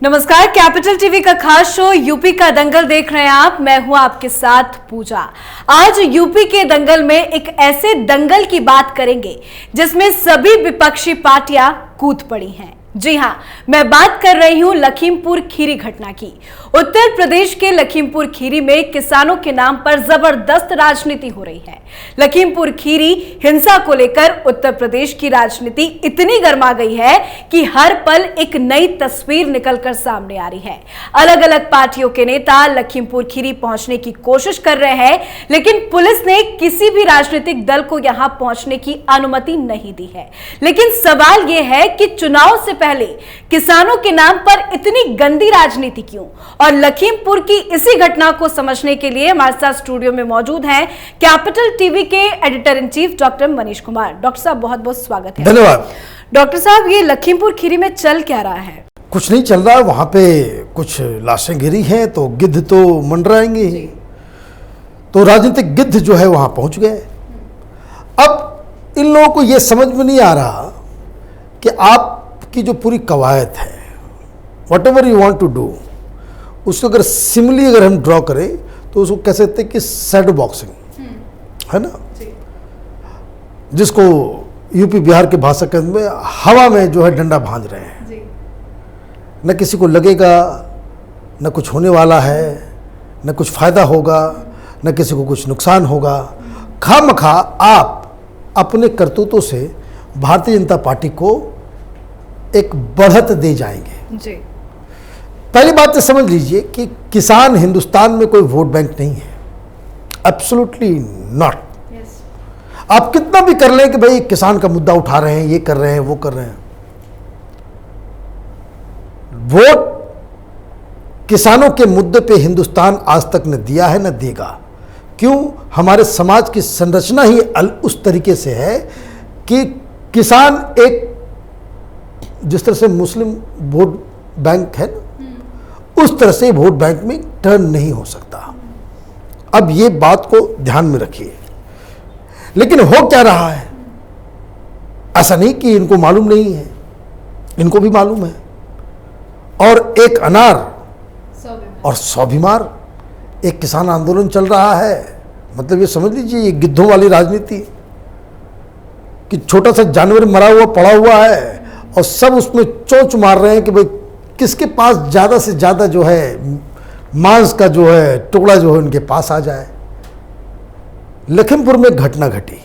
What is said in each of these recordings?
नमस्कार, capital TV का खास शो यूपी का दंगल देख रहे हैं आप। मैं हूं आपके साथ पूजा। आज यूपी के दंगल में एक ऐसे दंगल की बात करेंगे जिसमें सभी विपक्षी पार्टियां कूद पड़ी हैं। जी हां, मैं बात कर रही हूं लखीमपुर खीरी घटना की। उत्तर प्रदेश के लखीमपुर खीरी में किसानों के नाम पर जबरदस्त राजनीति हो रही है। लखीमपुर खीरी हिंसा को लेकर उत्तर प्रदेश की राजनीति इतनी गर्मा गई है कि हर पल एक नई तस्वीर निकलकर सामने आ रही है। अलग अलग पार्टियों के नेता लखीमपुर खीरी पहुंचने की कोशिश कर रहे हैं, लेकिन पुलिस ने किसी भी राजनीतिक दल को यहां पहुंचने की अनुमति नहीं दी है। लेकिन सवाल यह है कि चुनाव से पहले किसानों के नाम पर इतनी गंदी राजनीति क्यों? और लखीमपुर की इसी घटना को समझने के लिए हमारे साथ स्टूडियो में मौजूद हैं कैपिटल टीवी के editor in chief doctor Manish Kumar. Doctor साहब, बहुत बहुत स्वागत है। धन्यवाद। डॉक्टर साहब, ये लखीमपुर खीरी में चल क्या रहा है? कुछ नहीं चल रहा, वहां पे कुछ लाशें गिरी हैं तो गिद्ध तो मंडराएंगे ही। तो राजनीतिक गिद्ध जो है वहां पहुंच गए। अब इन लोगों को यह समझ में नहीं आ रहा कि आपकी जो पूरी कवायद है, whatever you want to do, उसको अगर सिमिली अगर हम ड्रॉ करें तो उसको कह सकते हैं कि शैडो बॉक्सिंग है ना, जिसको यूपी बिहार के भाषा के में हवा में जो है डंडा भांज रहे हैं। न किसी को लगेगा, न कुछ होने वाला है, न कुछ फायदा होगा, न किसी को कुछ नुकसान होगा। खामखा आप अपने करतूतों से भारतीय जनता पार्टी को एक बढ़त दे जाएंगे। जी। पहली बात तो समझ लीजिए कि किसान हिंदुस्तान में कोई वोट बैंक नहीं है, एब्सोल्युटली नॉट। आप कितना भी कर लें कि भाई किसान का मुद्दा उठा रहे हैं, ये कर रहे हैं, वो कर रहे हैं, वोट किसानों के मुद्दे पे हिंदुस्तान आज तक न दिया है न देगा। क्यों? हमारे समाज की संरचना ही उस तरीके से है कि किसान एक, जिस तरह से मुस्लिम वोट बैंक है ना, उस तरह से वोट बैंक में टर्न नहीं हो सकता। अब ये बात को ध्यान में रखिए। लेकिन हो क्या रहा है? ऐसा नहीं कि इनको मालूम नहीं है, इनको भी मालूम है। और एक अनार और 100 बीमार, एक किसान आंदोलन चल रहा है। मतलब ये समझ लीजिए, ये गिद्धों वाली राजनीति कि छोटा सा जानवर मरा हुआ पड़ा हुआ है और सब उसमें चोंच मार रहे हैं कि भाई किसके पास ज़्यादा से ज़्यादा जो है मांस का जो है टुकड़ा जो है उनके पास आ जाए। लखीमपुर में घटना घटी,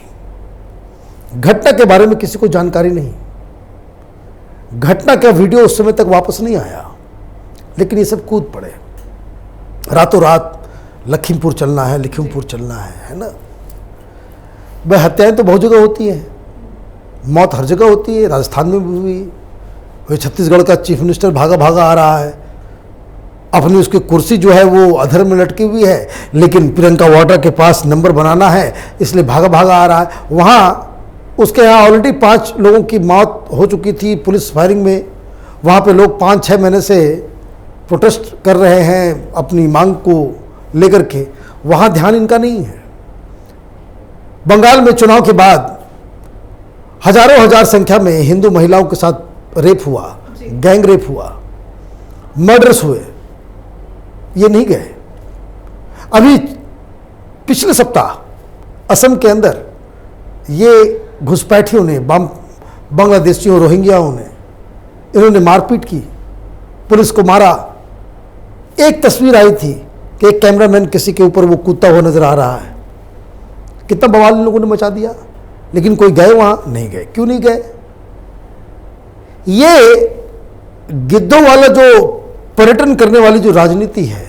घटना के बारे में किसी को जानकारी नहीं। घटना का वीडियो उस समय तक वापस नहीं आया, लेकिन ये सब कूद पड़े रातों रात। लखीमपुर चलना है, लखीमपुर चलना है ना। वह हत्याएं तो बहुत जगह होती हैं, मौत हर जगह होती है। राजस्थान में भी हुई। वही छत्तीसगढ़ का चीफ मिनिस्टर भागा भागा आ रहा है, अपनी उसकी कुर्सी जो है वो अधर में लटकी हुई है, लेकिन प्रियंका वाड्रा के पास नंबर बनाना है, इसलिए भागा भागा आ रहा है। वहाँ उसके यहाँ ऑलरेडी 5 लोगों की मौत हो चुकी थी पुलिस फायरिंग में। वहाँ पे लोग 5-6 महीने से प्रोटेस्ट कर रहे हैं अपनी मांग को लेकर के। वहाँ ध्यान इनका नहीं है। बंगाल में चुनाव के बाद हजारों हजार संख्या में हिंदू महिलाओं के साथ रेप हुआ, गैंग रेप हुआ, मर्डर्स हुए, ये नहीं गए। अभी पिछले सप्ताह असम के अंदर ये घुसपैठियों ने, बांग्लादेशियों, रोहिंग्याओं ने, इन्होंने मारपीट की, पुलिस को मारा। एक तस्वीर आई थी कि एक कैमरामैन किसी के ऊपर वो कूदता हुआ नजर आ रहा है। कितना बवाल इन लोगों ने मचा दिया। लेकिन कोई गए वहां? नहीं गए। क्यों नहीं गए? ये गिद्धों वाला जो पर्यटन करने वाली जो राजनीति है,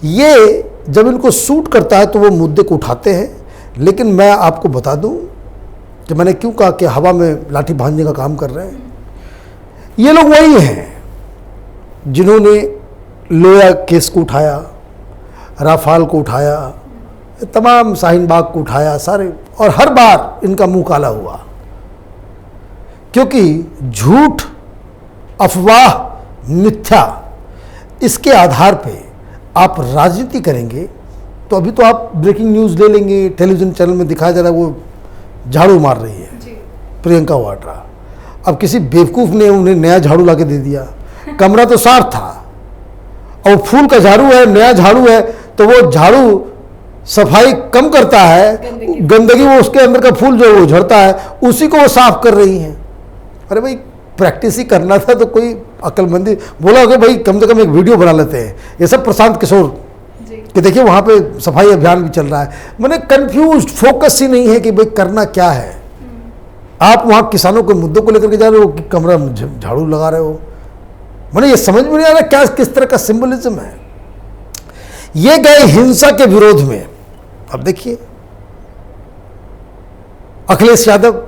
ये जब इनको सूट करता है तो वो मुद्दे को उठाते हैं। लेकिन मैं आपको बता दूं कि मैंने क्यों कहा कि हवा में लाठी भांजने का काम कर रहे हैं। ये लोग वही हैं जिन्होंने लोया केस को उठाया, राफाल को उठाया, तमाम शाहीन बाग को उठाया, सारे, और हर बार इनका मुंह काला हुआ। क्योंकि झूठ, अफवाह, मिथ्या, इसके आधार पे आप राजनीति करेंगे तो अभी तो आप ब्रेकिंग न्यूज़ ले लेंगे, टेलीविज़न चैनल में दिखाया जा रहा है वो झाड़ू मार रही है प्रियंका वाड्रा। अब किसी बेवकूफ़ ने उन्हें नया झाड़ू ला के दे दिया, कमरा तो साफ था, और फूल का झाड़ू है, नया झाड़ू है, तो वो झाड़ू सफाई कम करता है, गंदगी वो उसके अंदर का फूल जो वो झड़ता है, उसी को वो साफ कर रही हैं। अरे भाई प्रैक्टिस ही करना था तो कोई अक्लमंदी बोला कि भाई कम से कम एक वीडियो बना लेते हैं। ये सब प्रशांत किशोर कि देखिए वहाँ पे सफाई अभियान भी चल रहा है। मैंने कंफ्यूज, फोकस ही नहीं है कि भाई करना क्या है। आप वहाँ किसानों के मुद्दों को लेकर के जा रहे हो कि कमरा झाड़ू लगा रहे हो। मैंने ये समझ में नहीं आ रहा क्या किस तरह का सिंबलिज्म है। ये गए हिंसा के विरोध में। अब देखिए अखिलेश यादव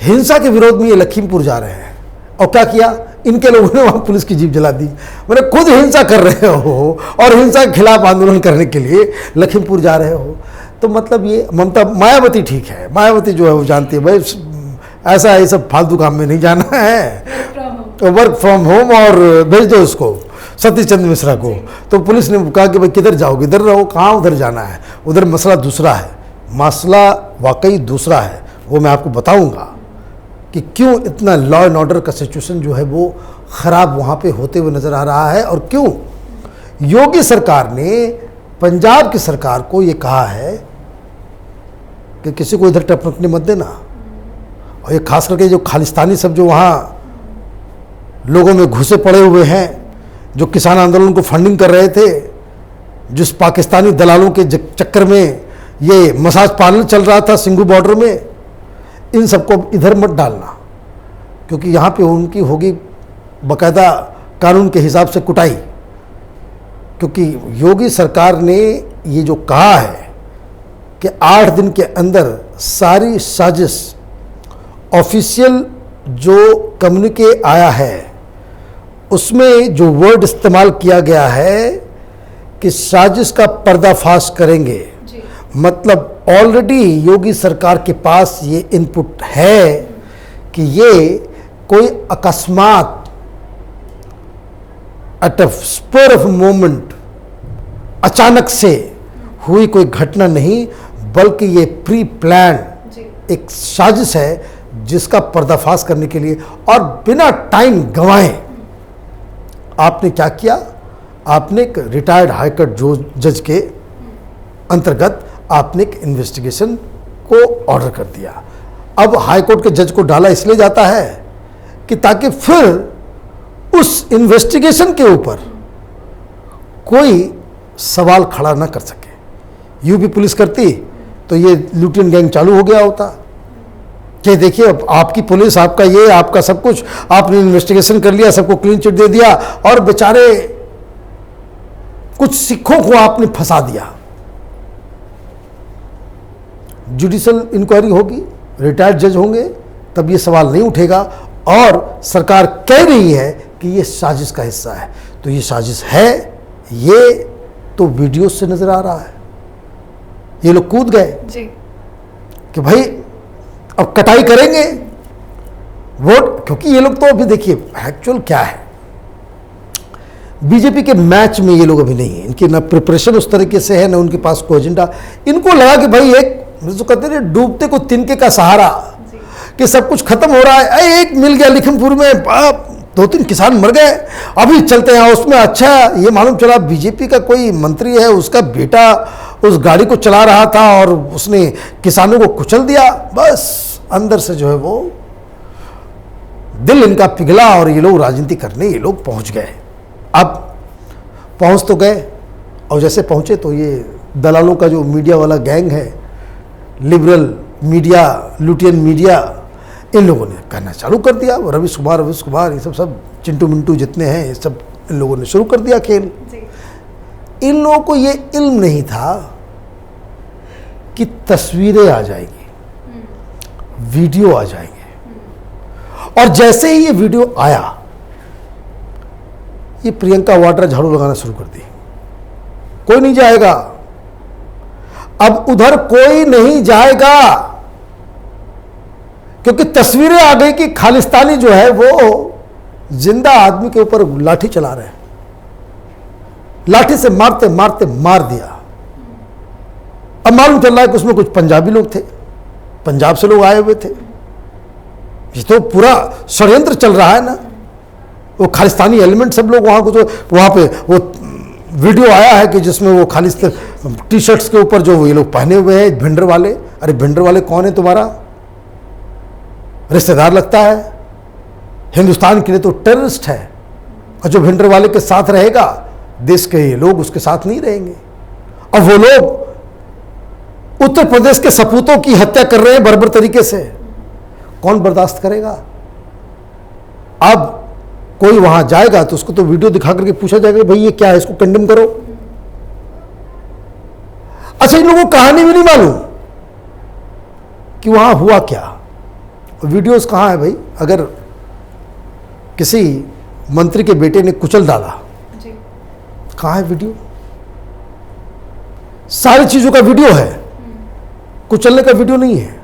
हिंसा के विरोध में ये लखीमपुर जा रहे हैं, और क्या किया इनके लोगों ने वहां पुलिस की जीप जला दी। मैंने खुद हिंसा कर रहे हो और हिंसा के खिलाफ आंदोलन करने के लिए लखीमपुर जा रहे हो, तो मतलब ये ममता मायावती ठीक है, मायावती जो है वो जानती है भाई ऐसा ये सब फालतू काम में नहीं जाना है, वर्क फ्रॉम होम और भेज दो उसको सतीश चंद्र मिश्रा को। तो पुलिस ने कहा कि भाई किधर जाओगे, इधर रहो, कहाँ उधर जाना है, उधर मसला दूसरा है। मसला वाकई दूसरा है, वो मैं आपको बताऊंगा कि क्यों इतना लॉ एंड ऑर्डर का सिचुएशन जो है वो खराब वहाँ पे होते हुए नजर आ रहा है, और क्यों योगी सरकार ने पंजाब की सरकार को ये कहा है कि किसी को इधर टपकने मत देना। और ये खास करके जो खालिस्तानी सब जो वहाँ लोगों में घुसे पड़े हुए हैं, जो किसान आंदोलन को फंडिंग कर रहे थे, जिस पाकिस्तानी दलालों के चक्कर में ये मसाज पार्लर चल रहा था सिंघू बॉर्डर में, इन सबको इधर मत डालना, क्योंकि यहाँ पे उनकी होगी बाकायदा कानून के हिसाब से कुटाई। क्योंकि योगी सरकार ने ये जो कहा है कि 8 दिन के अंदर सारी साजिश, ऑफिशियल जो कम्युनिके आया है उसमें जो वर्ड इस्तेमाल किया गया है कि साजिश का पर्दाफाश करेंगे, मतलब ऑलरेडी योगी सरकार के पास ये इनपुट है कि ये कोई अकस्मात at a spur of moment अचानक से हुई कोई घटना नहीं, बल्कि ये प्री प्लान एक साजिश है जिसका पर्दाफाश करने के लिए। और बिना टाइम गंवाए आपने क्या किया, आपने एक रिटायर्ड हाईकोर्ट जज के अंतर्गत आपने एक इन्वेस्टिगेशन को ऑर्डर कर दिया। अब हाईकोर्ट के जज को डाला इसलिए जाता है कि ताकि फिर उस इन्वेस्टिगेशन के ऊपर कोई सवाल खड़ा ना कर सके। यूपी पुलिस करती तो ये लुटियन गैंग चालू हो गया होता कि देखिए अब आपकी पुलिस, आपका ये, आपका सब कुछ, आपने इन्वेस्टिगेशन कर लिया, सबको क्लीन चिट दे दिया, और बेचारे कुछ सिखों को आपने फंसा दिया। जुडिशियल इंक्वायरी होगी, रिटायर्ड जज होंगे, तब ये सवाल नहीं उठेगा। और सरकार कह रही है कि ये साजिश का हिस्सा है, तो ये साजिश है, ये तो वीडियो से नजर आ रहा है। ये लोग कूद गए कि भाई अब कटाई करेंगे वोट, क्योंकि ये लोग तो अभी देखिए एक्चुअल क्या है, बीजेपी के मैच में ये लोग अभी नहीं है। इनकी ना प्रिपरेशन उस तरीके से है, ना उनके पास कोई एजेंडा। इनको लगा कि भाई एक जो कहते हैं डूबते को तिनके का सहारा, कि सब कुछ खत्म हो रहा है। एक मिल गया लखीमपुर में, 2-3 किसान मर गए, अभी चलते हैं उसमें। अच्छा ये मालूम चला बीजेपी का कोई मंत्री है, उसका बेटा उस गाड़ी को चला रहा था और उसने किसानों को कुचल दिया। बस अंदर से जो है वो दिल इनका पिघला और ये लोग राजनीति करने ये लोग पहुंच गए। अब पहुंच तो गए, और जैसे पहुंचे तो ये दलालों का जो मीडिया वाला गैंग है, लिबरल मीडिया, लुटियन मीडिया, इन लोगों ने कहना चालू कर दिया। रवीश कुमार ये सब चिंटू मिंटू जितने हैं ये सब इन लोगों ने शुरू कर दिया खेल। इन लोगों को ये इल्म नहीं था कि तस्वीरें आ जाएगी, वीडियो आ जाएंगे। और जैसे ही ये वीडियो आया, ये प्रियंका वाड्रा झाड़ू लगाना शुरू कर दी। कोई नहीं जाएगा, अब उधर कोई नहीं जाएगा, क्योंकि तस्वीरें आ गई कि खालिस्तानी जो है वो जिंदा आदमी के ऊपर लाठी चला रहे हैं। लाठी से मारते मारते मार दिया। अब मालूम चल रहा है कि उसमें कुछ पंजाबी लोग थे, पंजाब से लोग आए हुए थे। ये तो पूरा षड्यंत्र चल रहा है ना। वो खालिस्तानी एलिमेंट सब लोग वहाँ को, जो वहाँ पे वो वीडियो आया है कि जिसमें वो खालिस्तान टी शर्ट्स के ऊपर जो ये लोग पहने हुए हैं भिंडर वाले। अरे भिंडर वाले कौन है? तुम्हारा रिश्तेदार लगता है। हिंदुस्तान के लिए तो टेररिस्ट है, और जो भिंडर वाले के साथ रहेगा देश के ये लोग उसके साथ नहीं रहेंगे। और वो लोग उत्तर प्रदेश के सपूतों की हत्या कर रहे हैं बर्बर तरीके से, कौन बर्दाश्त करेगा? अब कोई वहां जाएगा तो उसको तो वीडियो दिखा करके पूछा जाएगा भाई ये क्या है, इसको कंडेम करो। अच्छा, इन लोगों को कहानी भी नहीं मालूम कि वहां हुआ क्या। वीडियोस कहां है भाई? अगर किसी मंत्री के बेटे ने कुचल डाला, कहां है वीडियो? सारी चीजों का वीडियो है, कुचलने का वीडियो नहीं है।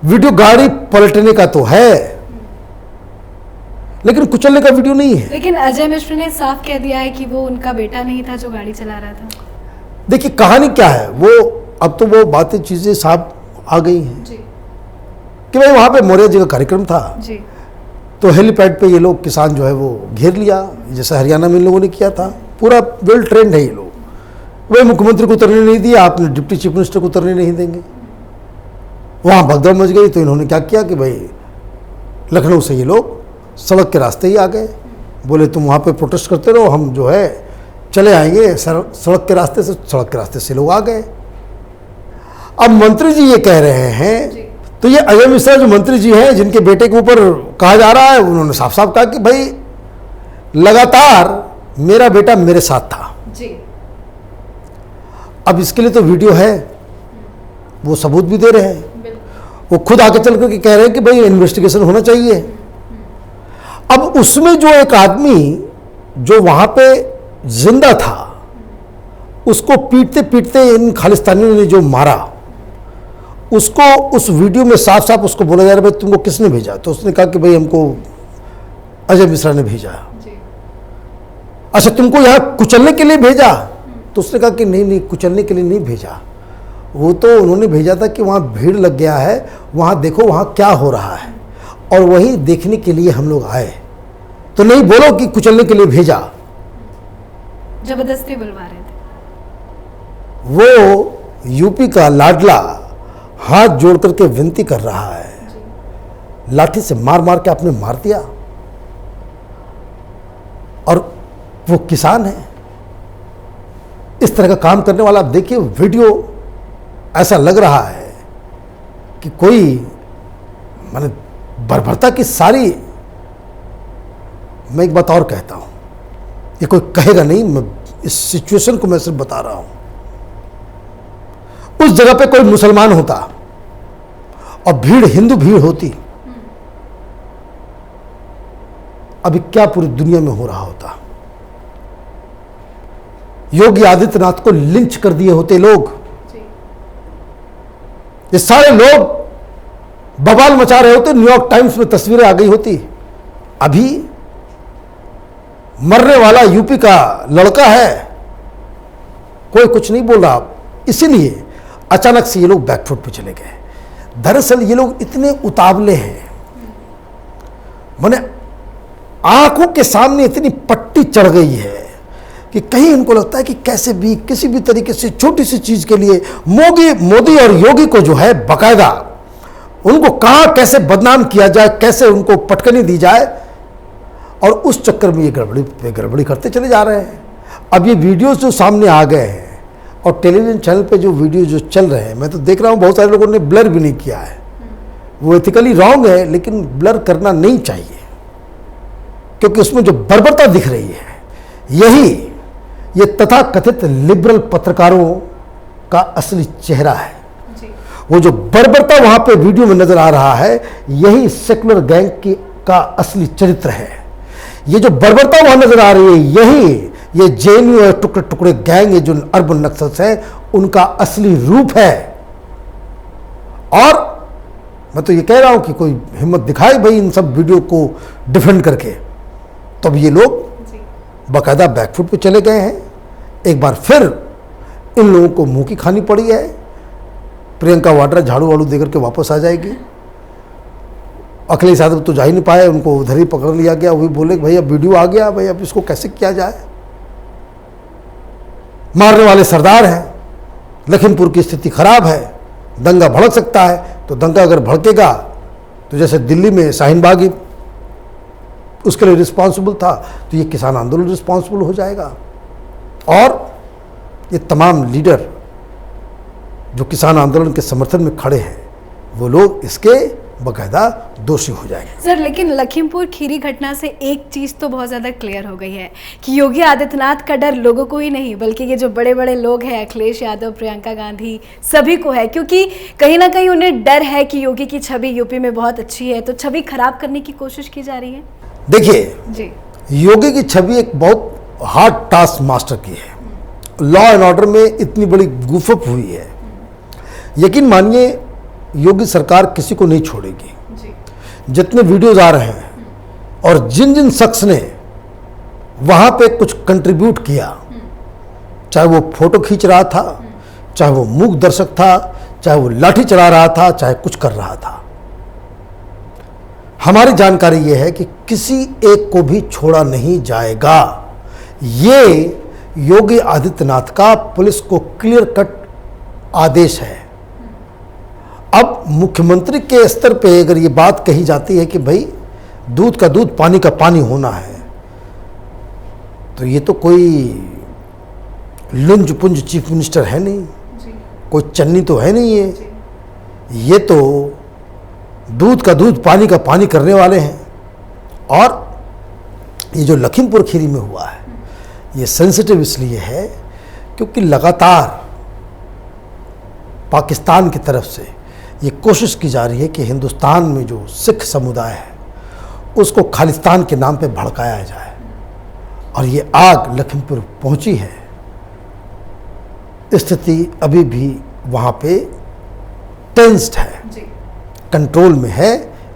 वीडियो गाड़ी पलटने का तो है, लेकिन कुचलने का वीडियो नहीं है। लेकिन अजय मिश्र ने साफ कह दिया है कि वो उनका बेटा नहीं था जो गाड़ी चला रहा था। देखिए कहानी क्या है वो, अब तो वो बातें चीजें साफ आ गई हैं जी। कि भाई वहां पे मौर्य जी का कार्यक्रम था जी। तो हेलीपैड पे ये लोग किसान जो है वो घेर लिया, जैसा हरियाणा में इन लोगों ने किया था। पूरा वेल ट्रेंड है ये लोग। वही मुख्यमंत्री को उतरने नहीं दिया, आपने डिप्टी चीफ मिनिस्टर को उतरने नहीं देंगे। वहां भगदड़ मच गई तो इन्होंने क्या किया कि भाई लखनऊ से ये लोग सड़क के रास्ते ही आ गए। बोले तुम वहाँ पे प्रोटेस्ट करते रहो, हम जो है चले आएंगे सड़क के रास्ते से। सड़क के रास्ते से लोग आ गए। अब मंत्री जी ये कह रहे हैं, तो ये अजय मिश्रा जो मंत्री जी हैं जिनके बेटे के ऊपर कहा जा रहा है, उन्होंने साफ साफ कहा कि भाई लगातार मेरा बेटा मेरे साथ था जी। अब इसके लिए तो वीडियो है, वो सबूत भी दे रहे हैं। वो खुद आके चल करके कह रहे हैं कि भाई इन्वेस्टिगेशन होना चाहिए। अब उसमें जो एक आदमी जो वहां पे जिंदा था उसको पीटते पीटते इन खालिस्तानियों ने जो मारा, उसको उस वीडियो में साफ साफ उसको बोला जा रहा है भाई तुमको किसने भेजा? तो उसने कहा कि भाई हमको अजय मिश्रा ने भेजा। अच्छा, तुमको यहां कुचलने के लिए भेजा? तो उसने कहा कि नहीं नहीं, कुचलने के लिए नहीं भेजा। वो तो उन्होंने भेजा था कि वहां भीड़ लग गया है, वहां देखो वहां क्या हो रहा है, और वही देखने के लिए हम लोग आए। तो नहीं बोलो कि कुचलने के लिए भेजा। जबरदस्ती बुलवा रहे थे। वो यूपी का लाडला हाथ जोड़ करके विनती कर रहा है, लाठी से मार मार के आपने मार दिया, और वो किसान है। इस तरह का काम करने वाला, आप देखिए वीडियो, ऐसा लग रहा है कि कोई माने बर्बरता की सारी। मैं एक बात और कहता हूं, ये कोई कहेगा नहीं, मैं इस सिचुएशन को मैं सिर्फ बता रहा हूं। उस जगह पे कोई मुसलमान होता और भीड़ हिंदू भीड़ होती, अभी क्या पूरी दुनिया में हो रहा होता। योगी आदित्यनाथ को लिंच कर दिए होते लोग, ये सारे लोग बवाल मचा रहे होते, न्यूयॉर्क टाइम्स में तस्वीरें आ गई होती। अभी मरने वाला यूपी का लड़का है, कोई कुछ नहीं बोल रहा। इसीलिए अचानक से ये लोग बैकफुट पे चले गए। दरअसल ये लोग इतने उतावले हैं, माने आंखों के सामने इतनी पट्टी चढ़ गई है कि कहीं इनको लगता है कि कैसे भी किसी भी तरीके से छोटी सी चीज के लिए मोदी और योगी को जो है बकायदा उनको कहां कैसे बदनाम किया जाए, कैसे उनको पटकनी दी जाए, और उस चक्कर में ये गड़बड़ी पे गड़बड़ी करते चले जा रहे हैं। अब ये वीडियोस जो सामने आ गए हैं और टेलीविजन चैनल पे जो वीडियो जो चल रहे हैं, मैं तो देख रहा हूँ बहुत सारे लोगों ने ब्लर भी नहीं किया है। वो एथिकली रॉन्ग है, लेकिन ब्लर करना नहीं चाहिए, क्योंकि उसमें जो बर्बरता दिख रही है, यही ये तथाकथित लिबरल पत्रकारों का असली चेहरा है। वो जो बर्बरता वहां पे वीडियो में नजर आ रहा है, यही सेकुलर गैंग का असली चरित्र है। ये जो बर्बरता वहां नजर आ रही है, यही ये जेएनयू और टुकड़े टुकड़े गैंग, ये जो अर्बन नक्सल्स हैं, उनका असली रूप है। और मैं तो ये कह रहा हूं कि कोई हिम्मत दिखाए भाई इन सब वीडियो को डिफेंड करके, तो अब ये लोग बाकायदा बैकफुट पे चले गए हैं। एक बार फिर इन लोगों को मुंह की खानी पड़ी है। प्रियंका वाड्रा झाड़ू वाड़ू देकर के वापस आ जाएगी। अखिलेश यादव तो जा ही नहीं पाए, उनको उधर ही पकड़ लिया गया। वही बोले कि भाई अब वीडियो आ गया, भाई अब इसको कैसे किया जाए। मारने वाले सरदार हैं, लखीमपुर की स्थिति खराब है, दंगा भड़क सकता है। तो दंगा अगर भड़केगा तो जैसे दिल्ली में शाहीन बाग ही उसके लिए रिस्पॉन्सिबल था, तो ये किसान आंदोलन रिस्पॉन्सिबल हो जाएगा। और ये तमाम लीडर जो किसान आंदोलन के समर्थन में खड़े हैं, वो लोग इसके बकायदा दोषी हो जाएंगे। सर, लेकिन लखीमपुर खीरी घटना से एक चीज़ तो बहुत ज़्यादा क्लियर हो गई है कि योगी आदित्यनाथ का डर लोगों को ही नहीं, बल्कि ये जो बड़े बड़े लोग हैं, अखिलेश यादव, प्रियंका गांधी, सभी को है। क्योंकि कहीं ना कहीं उन्हें डर है कि योगी की छवि यूपी में बहुत अच्छी है, तो छवि खराब करने की कोशिश की जा रही है। देखिए जी, योगी की छवि एक बहुत हार्ड टास्क मास्टर की है। लॉ एंड ऑर्डर में इतनी बड़ी गुफअप हुई है, यकीन मानिए योगी सरकार किसी को नहीं छोड़ेगी। जितने वीडियोज आ रहे हैं और जिन जिन शख्स ने वहां पे कुछ कंट्रीब्यूट किया, चाहे वो फोटो खींच रहा था, चाहे वो मूक दर्शक था, चाहे वो लाठी चला रहा था, चाहे कुछ कर रहा था, हमारी जानकारी ये है कि किसी एक को भी छोड़ा नहीं जाएगा। ये योगी आदित्यनाथ का पुलिस को क्लियर कट आदेश है। अब मुख्यमंत्री के स्तर पे अगर ये बात कही जाती है कि भाई दूध का दूध पानी का पानी होना है, तो ये तो कोई लुंज पुंज चीफ मिनिस्टर है नहीं, कोई चन्नी तो है नहीं है। ये तो दूध का दूध पानी का पानी करने वाले हैं। और ये जो लखीमपुर खीरी में हुआ है, ये सेंसिटिव इसलिए है क्योंकि लगातार पाकिस्तान की तरफ से ये कोशिश की जा रही है कि हिंदुस्तान में जो सिख समुदाय है उसको खालिस्तान के नाम पे भड़काया जाए। और ये आग लखीमपुर पहुंची है। स्थिति अभी भी वहाँ पे टेंस्ड है, कंट्रोल में है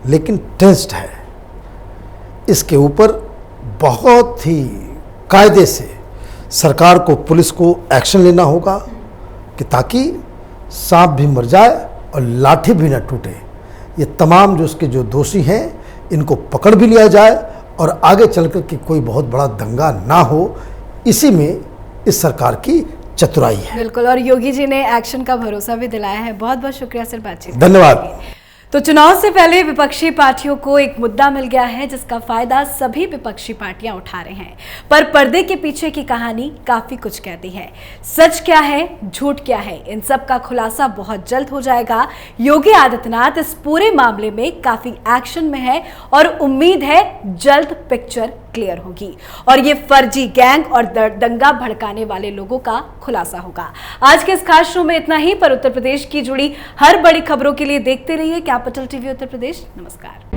लेकिन टेंस्ड है। इसके ऊपर बहुत ही कायदे से सरकार को, पुलिस को एक्शन लेना होगा कि ताकि सांप भी मर जाए और लाठी भी ना टूटे। ये तमाम जो उसके जो दोषी हैं इनको पकड़ भी लिया जाए और आगे चलकर के कोई बहुत बड़ा दंगा ना हो। इसी में इस सरकार की चतुराई है। बिल्कुल, और योगी जी ने एक्शन का भरोसा भी दिलाया है। बहुत बहुत शुक्रिया सर बातचीत। धन्यवाद। तो चुनाव से पहले विपक्षी पार्टियों को एक मुद्दा मिल गया है जिसका फायदा सभी विपक्षी पार्टियां उठा रहे हैं, पर पर्दे के पीछे की कहानी काफी कुछ कहती है। सच क्या है, झूठ क्या है, इन सब का खुलासा बहुत जल्द हो जाएगा। योगी आदित्यनाथ इस पूरे मामले में काफी एक्शन में है और उम्मीद है जल्द पिक्चर क्लियर होगी और ये फर्जी गैंग और दंगा भड़काने वाले लोगों का खुलासा होगा। आज के इस खास शो में इतना ही, पर उत्तर प्रदेश की जुड़ी हर बड़ी खबरों के लिए देखते रहिए कैपिटल टीवी उत्तर प्रदेश। नमस्कार।